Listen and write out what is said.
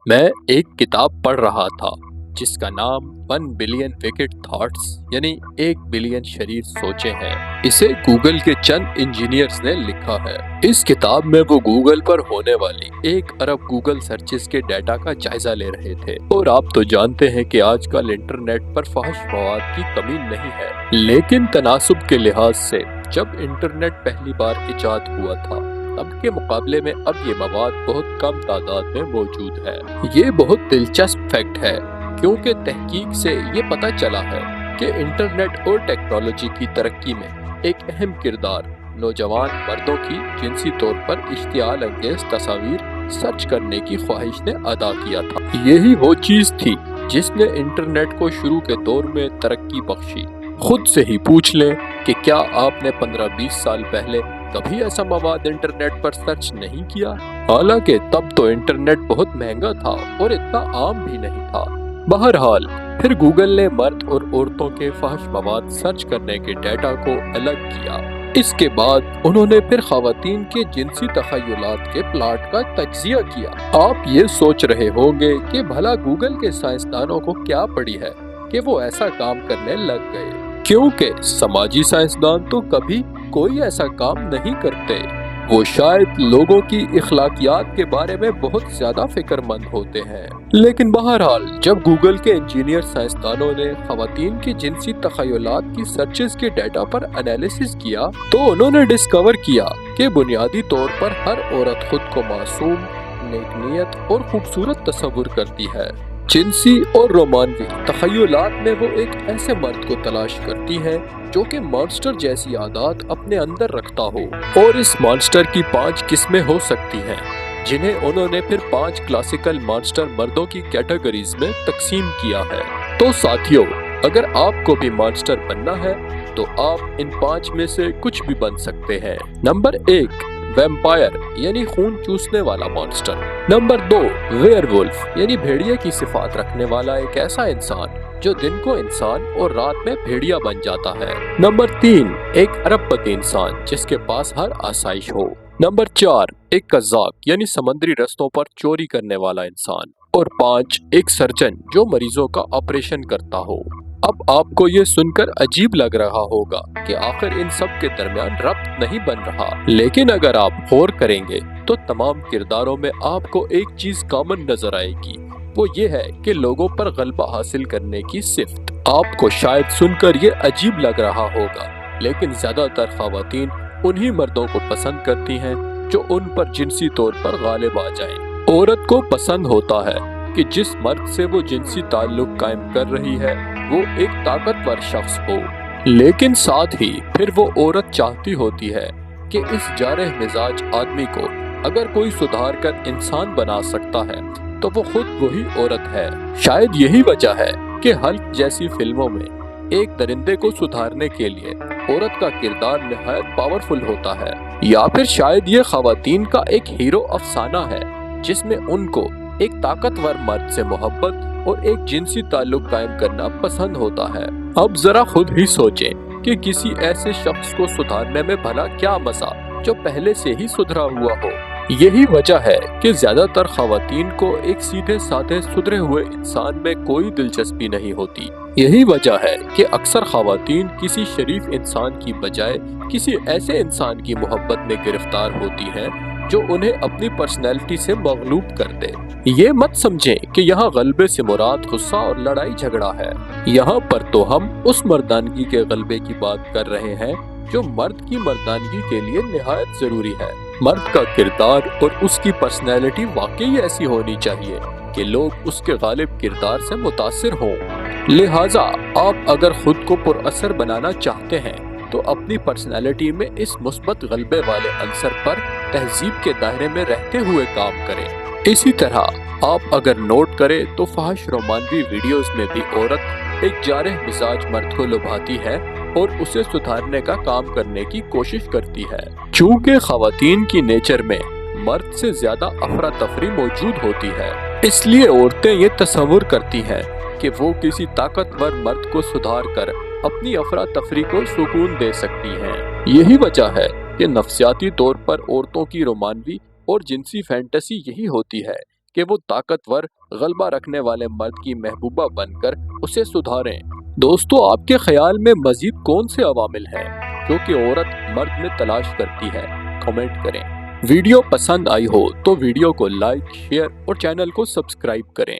میں ایک کتاب پڑھ رہا تھا جس کا نام 1 بلین وکٹ تھاٹس یعنی 1 بلین شریر سوچیں ہے۔ اسے گوگل کے چند انجینئرز نے لکھا ہے۔ اس کتاب میں وہ گوگل پر ہونے والی 1 ارب گوگل سرچز کے ڈیٹا کا جائزہ لے رہے تھے۔ اور آپ تو جانتے ہیں کہ آج کل انٹرنیٹ پر فحش مواد کی کمی نہیں ہے، لیکن تناسب کے لحاظ سے جب انٹرنیٹ پہلی بار ایجاد ہوا تھا تب کے مقابلے میں اب یہ مواد بہت کم تعداد میں موجود ہے۔ یہ بہت دلچسپ فیکٹ ہے کیونکہ تحقیق سے یہ پتہ چلا ہے کہ انٹرنیٹ اور ٹیکنالوجی کی ترقی میں ایک اہم کردار نوجوان مردوں کی جنسی طور پر اشتعال انگیز تصاویر سرچ کرنے کی خواہش نے ادا کیا تھا۔ یہی وہ چیز تھی جس نے انٹرنیٹ کو شروع کے دور میں ترقی بخشی۔ خود سے ہی پوچھ لیں کہ کیا آپ نے 15-20 سال پہلے کبھی ایسا مواد انٹرنیٹ پر سرچ نہیں کیا؟ حالانکہ تب تو انٹرنیٹ بہت مہنگا تھا اور اتنا عام بھی نہیں تھا۔ بہرحال پھر گوگل نے مرد اور عورتوں کے فحش مواد سرچ کرنے کے ڈیٹا کو الگ کیا۔ اس کے بعد انہوں نے پھر خواتین کے جنسی تخیلات کے پلاٹ کا تجزیہ کیا۔ آپ یہ سوچ رہے ہوں گے کہ بھلا گوگل کے سائنسدانوں کو کیا پڑی ہے کہ وہ ایسا کام کرنے لگ گئے، کیونکہ سماجی سائنسدان تو کبھی کوئی ایسا کام نہیں کرتے۔ وہ شاید لوگوں کی اخلاقیات کے بارے میں بہت زیادہ فکر مند ہوتے ہیں۔ لیکن بہرحال جب گوگل کے انجینئر سائنسدانوں نے خواتین کی جنسی تخیلات کی سرچز کے ڈیٹا پر انالیسس کیا تو انہوں نے ڈسکور کیا کہ بنیادی طور پر ہر عورت خود کو معصوم، نیک نیت اور خوبصورت تصور کرتی ہے۔ جنسی اور رومانوی تخیلات میں وہ ایک ایسے مرد کو تلاش کرتی ہے جو کہ مانسٹر جیسی عادات اپنے اندر رکھتا ہو، اور اس مانسٹر کی 5 قسمیں ہو سکتی ہیں جنہیں انہوں نے پھر 5 کلاسیکل مانسٹر مردوں کی کیٹیگریز میں تقسیم کیا ہے۔ تو ساتھیو، اگر آپ کو بھی مانسٹر بننا ہے تو آپ ان 5 میں سے کچھ بھی بن سکتے ہیں۔ نمبر 1، ویمپائر یعنی خون چوسنے والا مانسٹر۔ نمبر 2، ویئر وولف یعنی بھیڑیے کی صفات رکھنے والا ایک ایسا انسان جو دن کو انسان اور رات میں بھیڑیا بن جاتا ہے۔ نمبر 3، ایک ارب پتی انسان جس کے پاس ہر آسائش ہو۔ نمبر 4، ایک قزاق یعنی سمندری رستوں پر چوری کرنے والا انسان۔ اور 5، ایک سرجن جو مریضوں کا آپریشن کرتا ہو۔ اب آپ کو یہ سن کر عجیب لگ رہا ہوگا کہ آخر ان سب کے درمیان ربط نہیں بن رہا، لیکن اگر آپ غور کریں گے تو تمام کرداروں میں آپ کو ایک چیز کامن نظر آئے گی، وہ یہ ہے کہ لوگوں پر غلبہ حاصل کرنے کی صفت۔ آپ کو شاید سن کر یہ عجیب لگ رہا ہوگا، لیکن زیادہ تر خواتین انہی مردوں کو پسند کرتی ہیں جو ان پر جنسی طور پر غالب آ جائیں۔ عورت کو پسند ہوتا ہے کہ جس مرد سے وہ جنسی تعلق قائم کر رہی ہے وہ ایک طاقتور شخص ہو، لیکن ساتھ ہی پھر وہ عورت چاہتی ہوتی ہے کہ اس جارح مزاج آدمی کو اگر کوئی سدھار کر انسان بنا سکتا ہے تو وہ خود وہی عورت ہے۔ شاید یہی وجہ ہے کہ ہلک جیسی فلموں میں ایک درندے کو سدھارنے کے لیے عورت کا کردار نہایت پاورفل ہوتا ہے، یا پھر شاید یہ خواتین کا ایک ہیرو افسانہ ہے جس میں ان کو ایک طاقتور مرد سے محبت اور ایک جنسی تعلق قائم کرنا پسند ہوتا ہے۔ اب ذرا خود ہی سوچیں کہ کسی ایسے شخص کو سدھارنے میں بھلا کیا مزہ جو پہلے سے ہی سدھرا ہوا ہو۔ یہی وجہ ہے کہ زیادہ تر خواتین کو ایک سیدھے سادھے سدھرے ہوئے انسان میں کوئی دلچسپی نہیں ہوتی۔ یہی وجہ ہے کہ اکثر خواتین کسی شریف انسان کی بجائے کسی ایسے انسان کی محبت میں گرفتار ہوتی ہیں جو انہیں اپنی پرسنالٹی سے مغلوب کر دے۔ یہ مت سمجھیں کہ یہاں غلبے سے مراد غصہ اور لڑائی جھگڑا ہے۔ یہاں پر تو ہم اس مردانگی کے غلبے کی بات کر رہے ہیں جو مرد کی مردانگی کے لیے نہایت ضروری ہے۔ مرد کا کردار اور اس کی پرسنالٹی واقعی ایسی ہونی چاہیے کہ لوگ اس کے غالب کردار سے متاثر ہوں۔ لہٰذا آپ اگر خود کو پر اثر بنانا چاہتے ہیں تو اپنی پرسنالٹی میں اس مثبت غلبے والے عنصر پر تہذیب کے دائرے میں رہتے ہوئے کام کریں۔ اسی طرح آپ اگر نوٹ کریں تو فحش رومانوی ویڈیوز میں بھی عورت ایک جارح مزاج مرد کو لبھاتی ہے اور اسے سدھارنے کا کام کرنے کی کوشش کرتی ہے۔ چونکہ خواتین کی نیچر میں مرد سے زیادہ افراتفری موجود ہوتی ہے، اس لیے عورتیں یہ تصور کرتی ہیں کہ وہ کسی طاقتور مرد کو سدھار کر اپنی افراتفری کو سکون دے سکتی ہیں۔ یہی وجہ ہے کہ نفسیاتی طور پر عورتوں کی رومانوی اور جنسی فینٹیسی یہی ہوتی ہے کہ وہ طاقتور غلبہ رکھنے والے مرد کی محبوبہ بن کر اسے سدھاریں۔ دوستو، آپ کے خیال میں مزید کون سے عوامل ہیں جو کہ عورت مرد میں تلاش کرتی ہے؟ کمنٹ کریں۔ ویڈیو پسند آئی ہو تو ویڈیو کو لائک، شیئر اور چینل کو سبسکرائب کریں۔